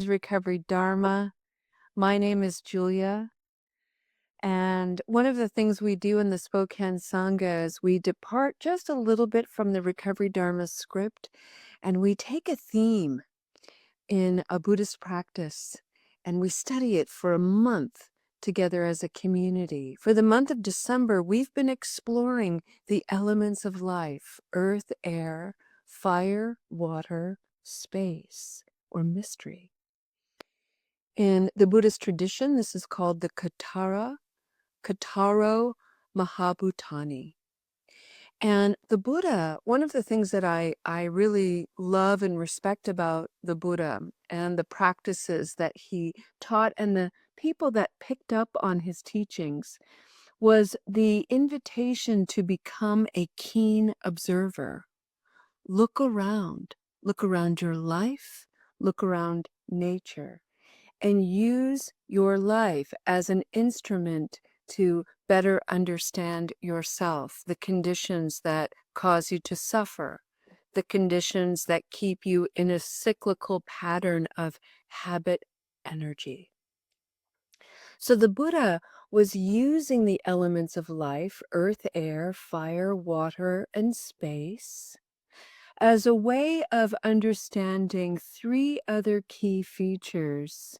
Recovery Dharma. My name is Julia. And one of the things we do in the Spokane Sangha is we depart just a little bit from the Recovery Dharma script and we take a theme in a Buddhist practice and we study it for a month together as a community. For the month of December, we've been exploring the elements of life: earth, air, fire, water, space, or mystery. In the Buddhist tradition, this is called the Kataro Mahabhutani. And the Buddha, one of the things that I really love and respect about the Buddha and the practices that he taught and the people that picked up on his teachings was the invitation to become a keen observer. Look around your life, look around nature, and use your life as an instrument to better understand yourself, the conditions that cause you to suffer, the conditions that keep you in a cyclical pattern of habit energy. So the Buddha was using the elements of life, earth, air, fire, water, and space, as a way of understanding three other key features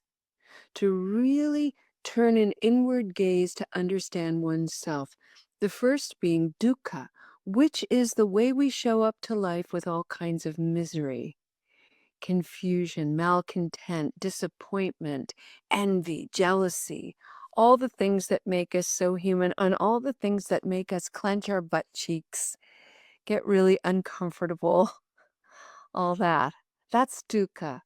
to really turn an inward gaze to understand oneself. The first being dukkha, which is the way we show up to life with all kinds of misery, confusion, malcontent, disappointment, envy, jealousy, all the things that make us so human, and all the things that make us clench our butt cheeks, get really uncomfortable, all that. That's dukkha.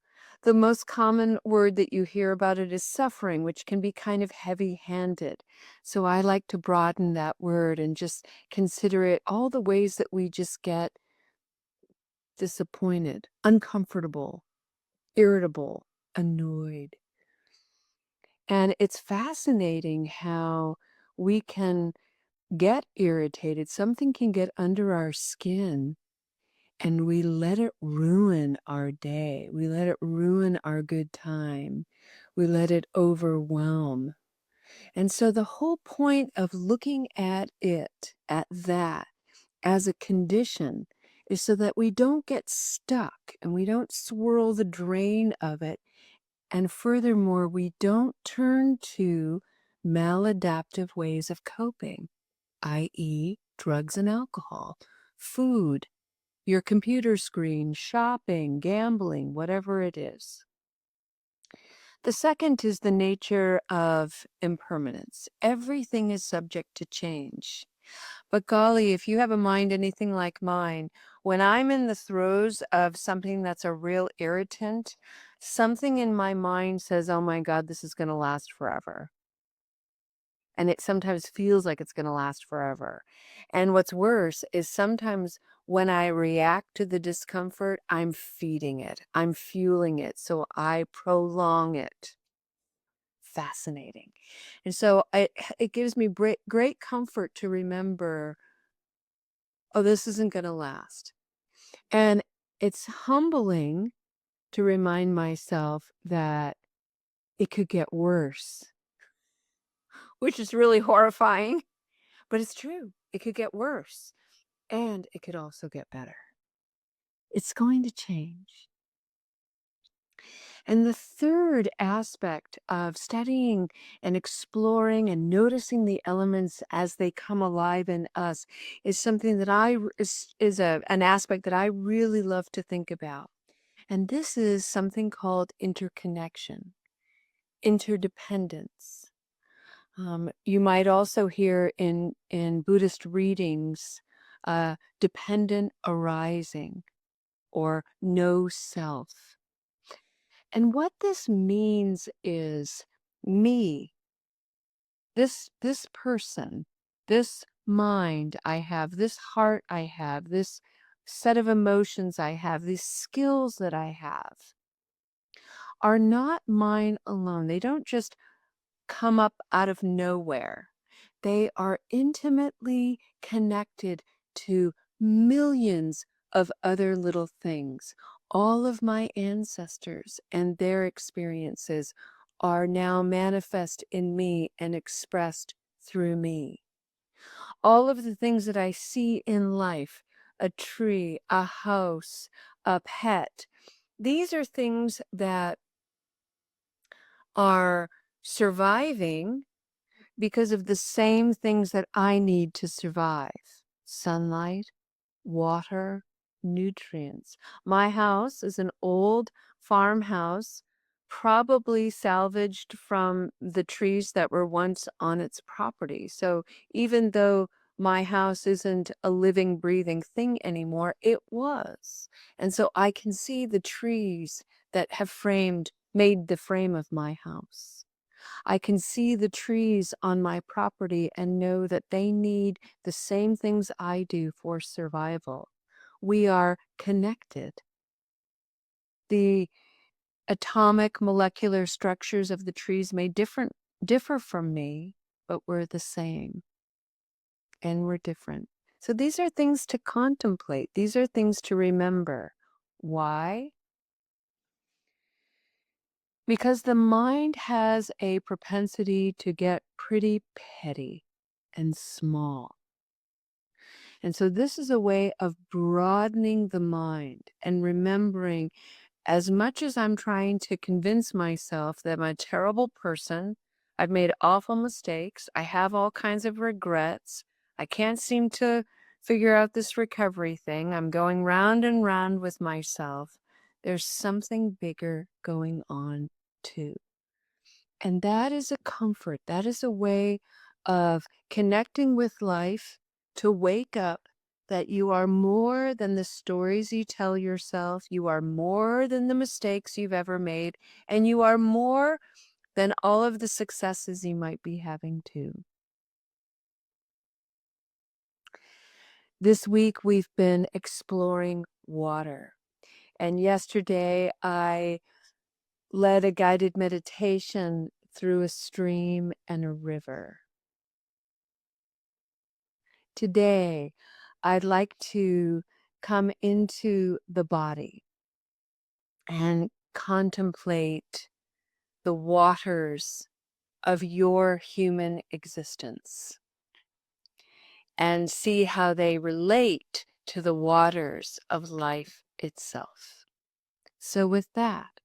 The most common word that you hear about it is suffering, which can be kind of heavy-handed. So I like to broaden that word and just consider it all the ways that we just get disappointed, uncomfortable, irritable, annoyed. And it's fascinating how we can get irritated. Something can get under our skin and we let it ruin our day. We let it ruin our good time. We let it overwhelm. And so the whole point of looking at it, at that, as a condition is so that we don't get stuck and we don't swirl the drain of it. And furthermore, we don't turn to maladaptive ways of coping, i.e., drugs and alcohol, food, your computer screen, shopping, gambling, whatever it is. The second is the nature of impermanence. Everything is subject to change. But golly, if you have a mind anything like mine, when I'm in the throes of something that's a real irritant, something in my mind says, oh my God, this is going to last forever. And it sometimes feels like it's going to last forever. And what's worse is sometimes when I react to the discomfort, I'm feeding it, I'm fueling it, so I prolong it. Fascinating. And so it gives me great comfort to remember, oh, this isn't going to last. And it's humbling to remind myself that it could get worse, which is really horrifying, but it's true. It could get worse. And it could also get better. It's going to change. And the third aspect of studying and exploring and noticing the elements as they come alive in us is something that an aspect that I really love to think about. And this is something called interconnection, interdependence. You might also hear in Buddhist readings, dependent arising or no self. And what this means is me, this person, this mind I have, this heart I have, this set of emotions I have, these skills that I have are not mine alone. They don't just come up out of nowhere. They are intimately connected to millions of other little things, All of my ancestors and their experiences are now manifest in me and expressed through me. All of the things that I see in life, a tree, a house, a pet, these are things that are surviving because of the same things that I need to survive: sunlight, water, nutrients. My house is an old farmhouse, probably salvaged from the trees that were once on its property. So even though my house isn't a living, breathing thing anymore, it was. And so I can see the trees that have made the frame of my house. I can see the trees on my property and know that they need the same things I do for survival. We are connected. The atomic molecular structures of the trees may differ from me, but we're the same and we're different. So these are things to contemplate. These are things to remember. Why? Because the mind has a propensity to get pretty petty and small. And so this is a way of broadening the mind and remembering, as much as I'm trying to convince myself that I'm a terrible person, I've made awful mistakes, I have all kinds of regrets, I can't seem to figure out this recovery thing, I'm going round and round with myself, there's something bigger going on too. And that is a comfort. That is a way of connecting with life, to wake up that you are more than the stories you tell yourself. You are more than the mistakes you've ever made. And you are more than all of the successes you might be having too. This week, we've been exploring water. And yesterday, I led a guided meditation through a stream and a river. Today, I'd like to come into the body and contemplate the waters of your human existence and see how they relate to the waters of life itself. So with that,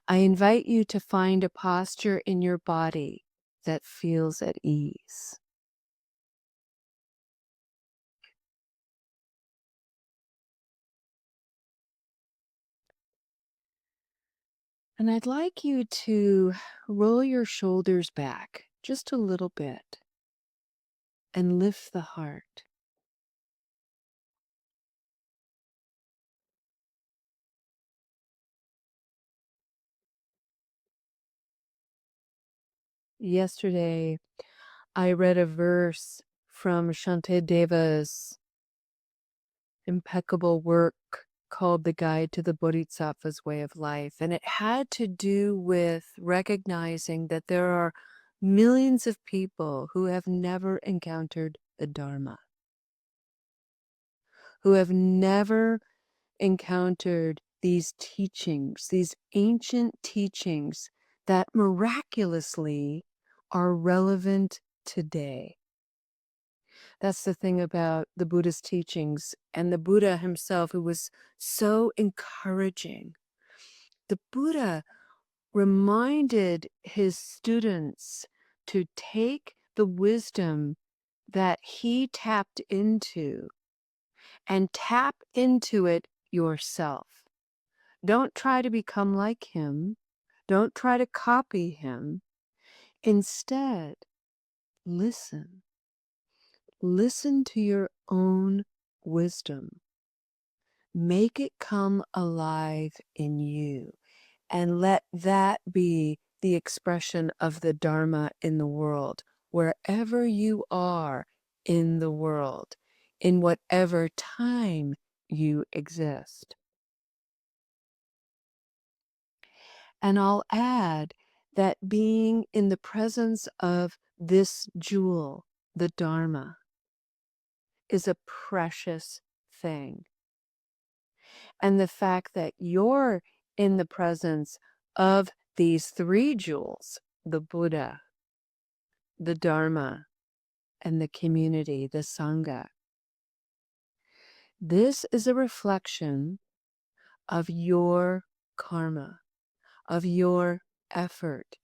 I invite you to find a posture in your body that feels at ease. And I'd like you to roll your shoulders back just a little bit and lift the heart. Yesterday, I read a verse from Shantideva's impeccable work called The Guide to the Bodhisattva's Way of Life. And it had to do with recognizing that there are millions of people who have never encountered the Dharma, who have never encountered these teachings, these ancient teachings that miraculously are relevant today. That's the thing about the Buddhist teachings and the Buddha himself, who was so encouraging. The Buddha reminded his students to take the wisdom that he tapped into and tap into it yourself. Don't try to become like him. Don't try to copy him. Instead, listen. Listen to your own wisdom. Make it come alive in you, and let that be the expression of the Dharma in the world, wherever you are in the world, in whatever time you exist. And I'll add that being in the presence of this jewel, the Dharma, is a precious thing. and the fact that you're in the presence of these three jewels, the Buddha, the Dharma, and the community, the Sangha. This is a reflection of your karma, of your effort.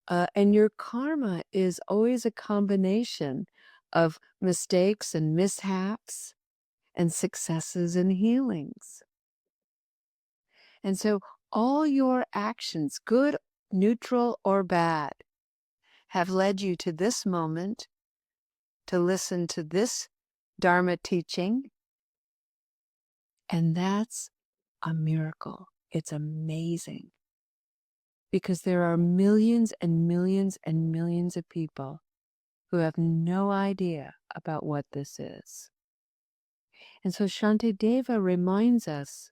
And your karma is always a combination of mistakes and mishaps and successes and healings. And so all your actions, good, neutral, or bad, have led you to this moment to listen to this Dharma teaching. And that's a miracle. It's amazing. Because there are millions and millions and millions of people who have no idea about what this is. And so Shantideva reminds us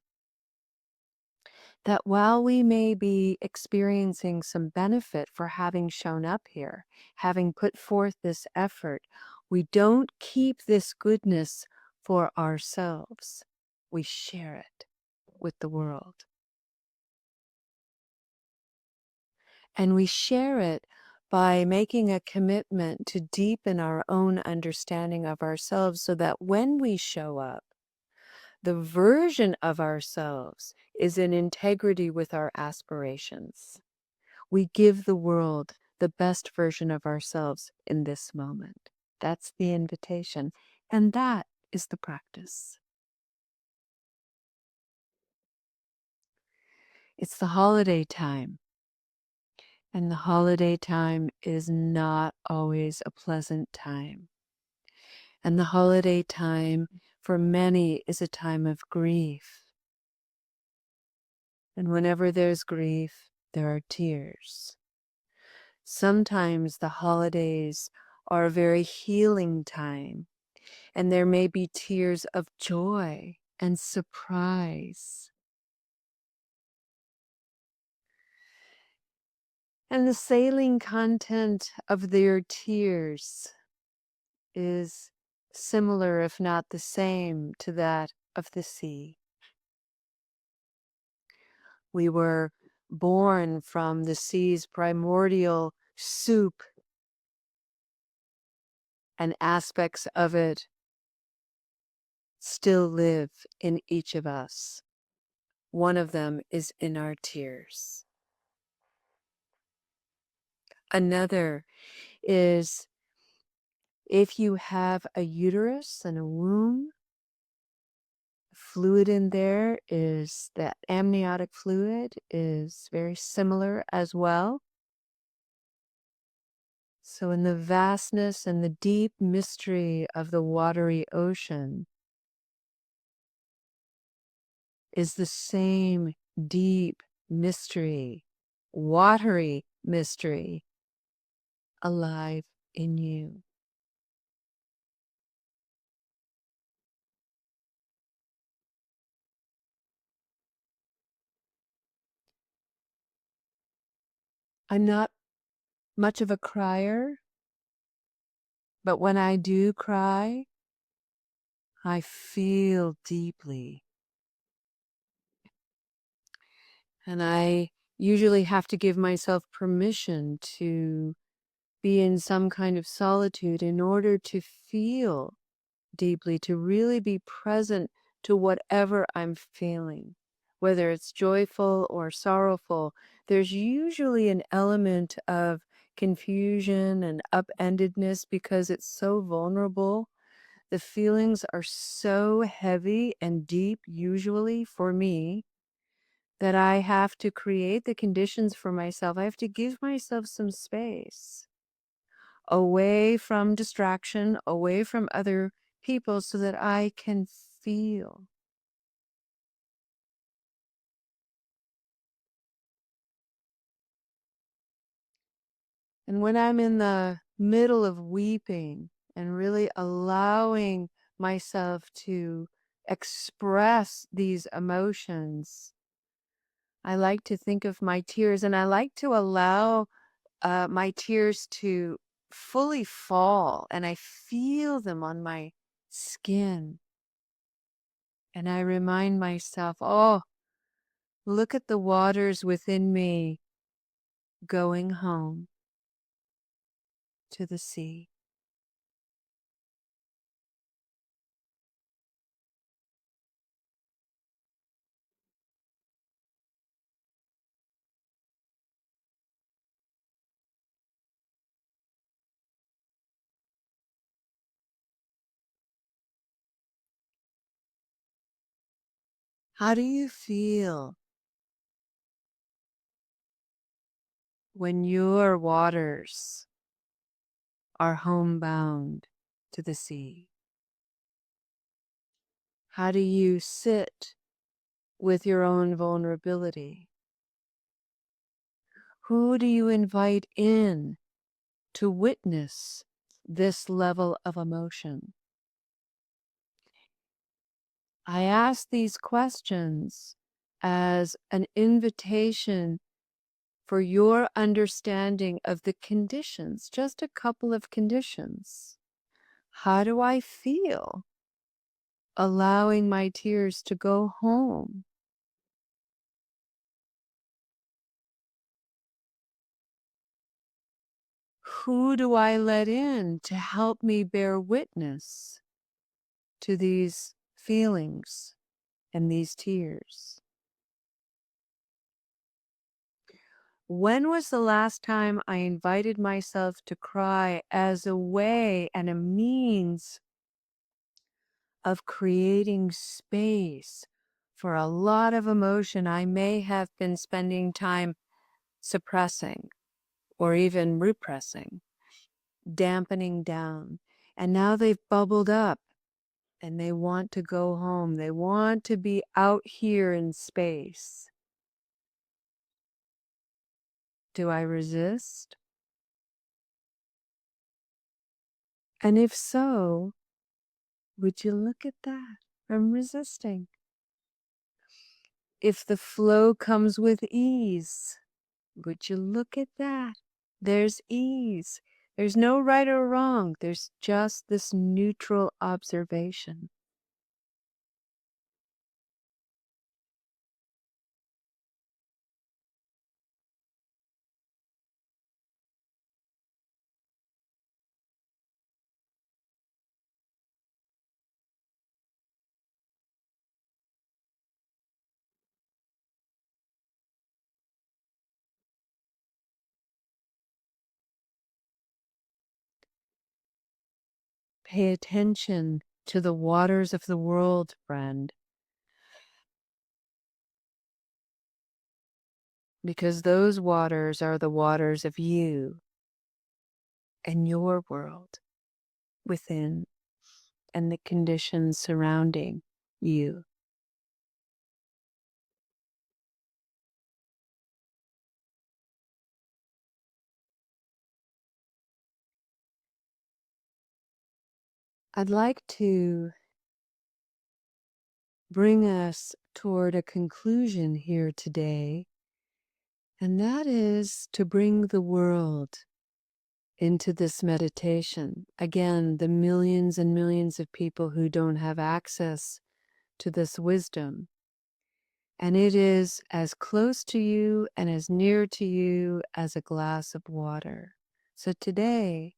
that while we may be experiencing some benefit for having shown up here, having put forth this effort, we don't keep this goodness for ourselves. We share it with the world. And we share it by making a commitment to deepen our own understanding of ourselves so that when we show up, the version of ourselves is in integrity with our aspirations. We give the world the best version of ourselves in this moment. That's the invitation. And that is the practice. It's the holiday time. And the holiday time is not always a pleasant time. And the holiday time for many is a time of grief. And whenever there's grief, there are tears. Sometimes the holidays are a very healing time, and there may be tears of joy and surprise. And the saline content of their tears is similar, if not the same, to that of the sea. We were born from the sea's primordial soup, and aspects of it still live in each of us. One of them is in our tears. Another is if you have a uterus and a womb, fluid in there is that amniotic fluid is very similar as well. So in the vastness and the deep mystery of the watery ocean is the same deep mystery, watery mystery alive in you. I'm not much of a crier, but when I do cry, I feel deeply. And I usually have to give myself permission to be in some kind of solitude in order to feel deeply, to really be present to whatever I'm feeling. Whether it's joyful or sorrowful, there's usually an element of confusion and upendedness because it's so vulnerable. The feelings are so heavy and deep, usually for me, that I have to create the conditions for myself. I have to give myself some space away from distraction, away from other people, so that I can feel. And when I'm in the middle of weeping and really allowing myself to express these emotions, I like to think of my tears, and I like to allow my tears to fully fall, and I feel them on my skin. And I remind myself, oh, look at the waters within me going home to the sea. How do you feel when your waters are homebound to the sea? How do you sit with your own vulnerability? Who do you invite in to witness this level of emotion? I ask these questions as an invitation for your understanding of the conditions, just a couple of conditions. How do I feel allowing my tears to go home? Who do I let in to help me bear witness to these feelings and these tears? When was the last time I invited myself to cry as a way and a means of creating space for a lot of emotion I may have been spending time suppressing or even repressing, dampening down? And now they've bubbled up and they want to go home. They want to be out here in space. Do I resist? And if so, would you look at that? I'm resisting. If the flow comes with ease, would you look at that? There's ease. There's no right or wrong. There's just this neutral observation. Pay attention to the waters of the world, friend, because those waters are the waters of you and your world within and the conditions surrounding you. I'd like to bring us toward a conclusion here today, and that is to bring the world into this meditation. Again, the millions and millions of people who don't have access to this wisdom. And it is as close to you and as near to you as a glass of water. So today,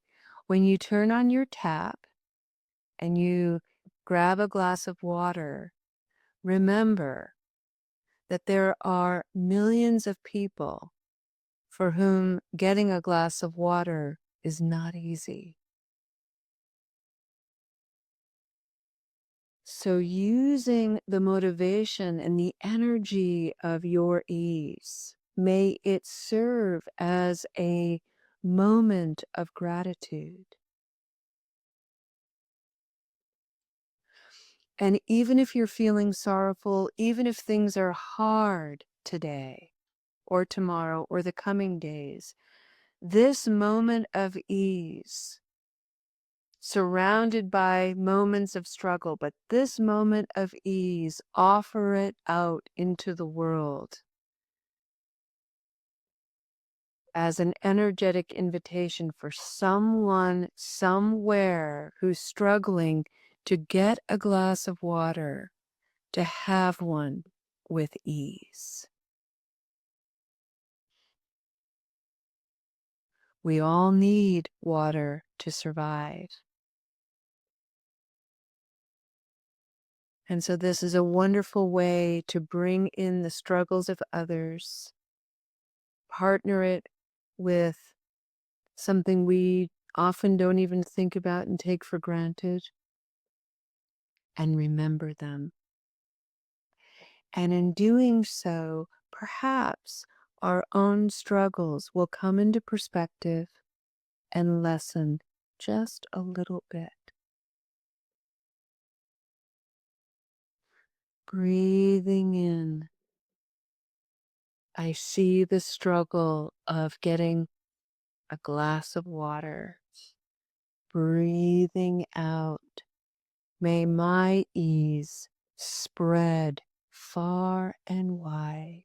when you turn on your tap and you grab a glass of water, remember that there are millions of people for whom getting a glass of water is not easy. So, using the motivation and the energy of your ease, may it serve as a moment of gratitude. And even if you're feeling sorrowful, even if things are hard today or tomorrow or the coming days, this moment of ease, surrounded by moments of struggle, but this moment of ease, offer it out into the world as an energetic invitation for someone somewhere who's struggling to get a glass of water, to have one with ease. We all need water to survive. And so this is a wonderful way to bring in the struggles of others, partner it with something we often don't even think about and take for granted, and remember them. And in doing so, perhaps our own struggles will come into perspective and lessen just a little bit. Breathing in, I see the struggle of getting a glass of water. Breathing out, may my ease spread far and wide.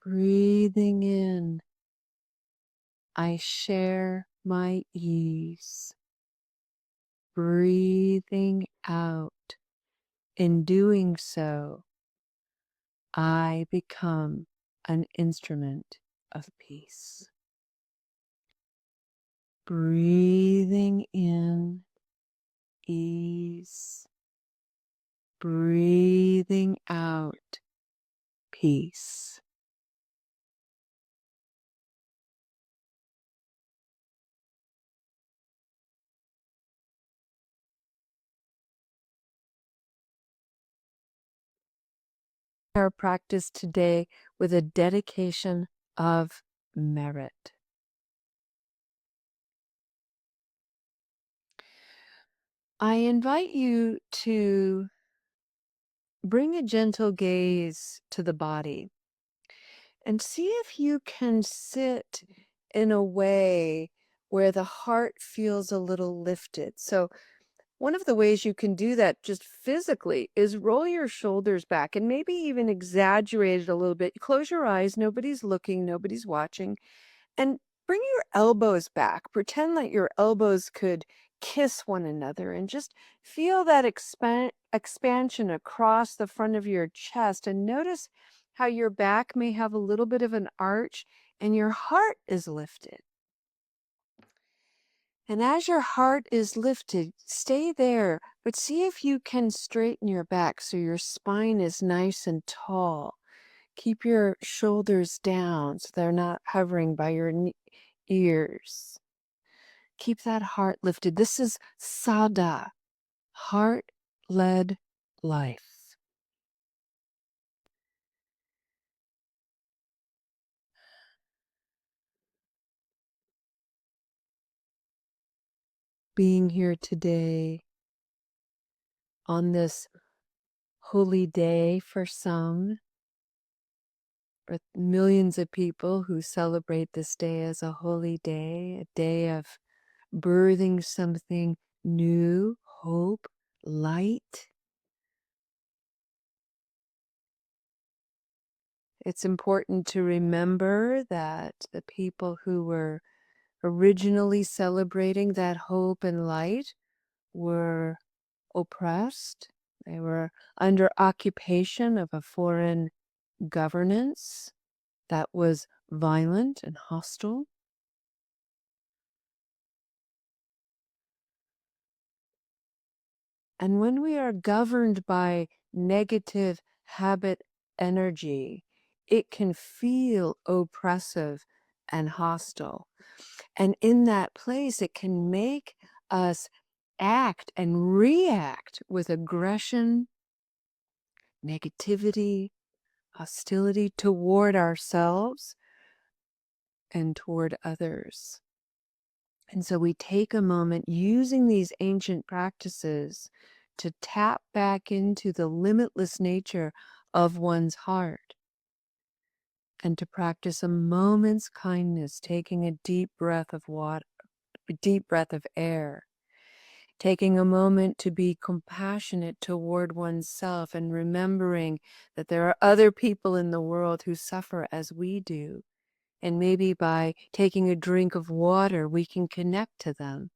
Breathing in, I share my ease. Breathing out, in doing so, I become an instrument of peace. Breathing in, ease. Breathing out, peace. Our practice today with a dedication of merit. I invite you to bring a gentle gaze to the body and see if you can sit in a way where the heart feels a little lifted. So one of the ways you can do that just physically is roll your shoulders back and maybe even exaggerate it a little bit. Close your eyes, nobody's looking, nobody's watching, and bring your elbows back. Pretend like your elbows could kiss one another and just feel that expansion across the front of your chest, and notice how your back may have a little bit of an arch and your heart is lifted. And as your heart is lifted, stay there, but see if you can straighten your back so your spine is nice and tall. Keep your shoulders down so they're not hovering by your ears. Keep that heart lifted. This is Sada, heart-led life. Being here today on this holy day for some, for millions of people who celebrate this day as a holy day, a day of birthing something new, hope, light. It's important to remember that the people who were originally celebrating that hope and light were oppressed. They were under occupation of a foreign governance that was violent and hostile. And when we are governed by negative habit energy, it can feel oppressive and hostile. And in that place, it can make us act and react with aggression, negativity, hostility toward ourselves and toward others. And so we take a moment using these ancient practices to tap back into the limitless nature of one's heart and to practice a moment's kindness, taking a deep breath of water, a deep breath of air, taking a moment to be compassionate toward oneself and remembering that there are other people in the world who suffer as we do. And maybe by taking a drink of water, we can connect to them.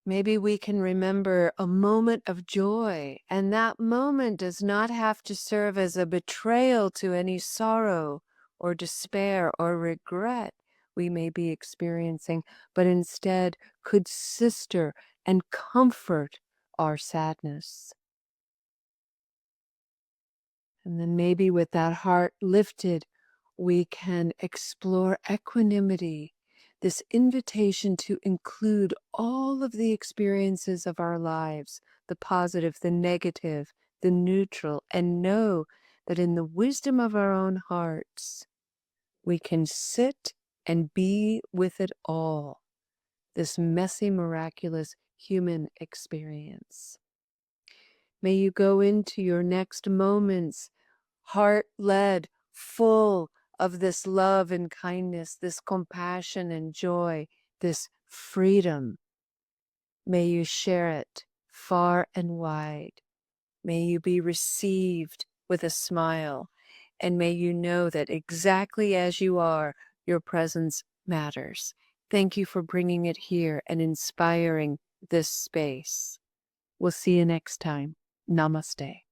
Maybe we can remember a moment of joy, and that moment does not have to serve as a betrayal to any sorrow or despair or regret we may be experiencing, but instead could sister and comfort our sadness. And then maybe with that heart lifted, we can explore equanimity, this invitation to include all of the experiences of our lives, the positive, the negative, the neutral, and know that in the wisdom of our own hearts, we can sit and be with it all, this messy, miraculous human experience. May you go into your next moments heart-led, full of this love and kindness, this compassion and joy, this freedom. May you share it far and wide. May you be received with a smile, and may you know that exactly as you are, your presence matters. Thank you for bringing it here and inspiring this space. We'll see you next time. Namaste.